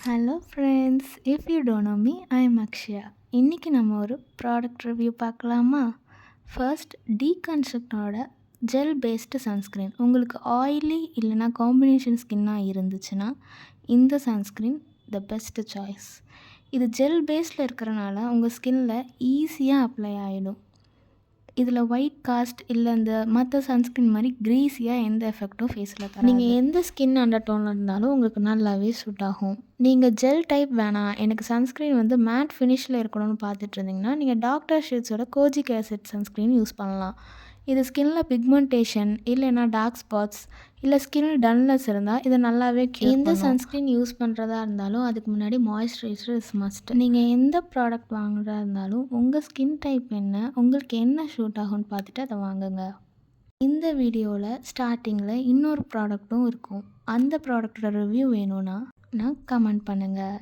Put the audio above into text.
Hello friends, if you don't know me, I am Akshaya. இன்றைக்கி நம்ம ஒரு ப்ராடக்ட் ரிவ்யூ பார்க்கலாமா? ஃபர்ஸ்ட், டீகன்ஸ்ட்ரக்டோட ஜெல் பேஸ்டு சன்ஸ்க்ரீன். உங்களுக்கு ஆயிலி இல்லைனா காம்பினேஷன் ஸ்கின்னாக இருந்துச்சுன்னா இந்த சன்ஸ்க்ரீன் த பெஸ்ட் சாய்ஸ். இது ஜெல் பேஸில் இருக்கிறனால உங்கள் ஸ்கின்னில் ஈஸியாக அப்ளை ஆகிடும். இதில் ஒயிட் காஸ்ட் இல்லை இந்த மற்ற சன்ஸ்க்ரீன் மாதிரி க்ரீஸியாக எந்த எஃபெக்ட்டும் ஃபேஸில் தராது. நீங்கள் எந்த ஸ்கின் அண்டர் டோனில் இருந்தாலும் உங்களுக்கு நல்லாவே சூட் ஆகும். நீங்கள் ஜெல் டைப் வேணாம், எனக்கு சன்ஸ்க்ரீன் வந்து மேட் ஃபினிஷில் இருக்கணும்னு பார்த்துட்டு இருந்தீங்கன்னா நீங்கள் டாக்டர் ஷீட்ஸோட கோஜிக் ஆசிட் சன்ஸ்க்ரீன் யூஸ் பண்ணலாம். இது ஸ்கின்னில் பிக்மெண்டேஷன் இல்லைன்னா டார்க் ஸ்பாட்ஸ் இல்லை ஸ்கின் டல்னஸ் இருந்தால் இதை நல்லாவே எந்த சன்ஸ்க்ரீன் யூஸ் பண்ணுறதா இருந்தாலும் அதுக்கு முன்னாடி மாய்ஸ்சரைசர் இஸ் மஸ்ட். நீங்கள் எந்த ப்ராடக்ட் வாங்குறதா இருந்தாலும் உங்கள் ஸ்கின் டைப் என்ன, உங்களுக்கு என்ன சூட் ஆகும்னு பார்த்துட்டு அதை வாங்குங்க. இந்த வீடியோவில் ஸ்டார்டிங்கில் இன்னொரு ப்ராடக்ட்டும் இருக்கும். அந்த ப்ராடக்டோட ரிவ்யூ வேணும்னா நான் கமெண்ட் பண்ணுங்கள்.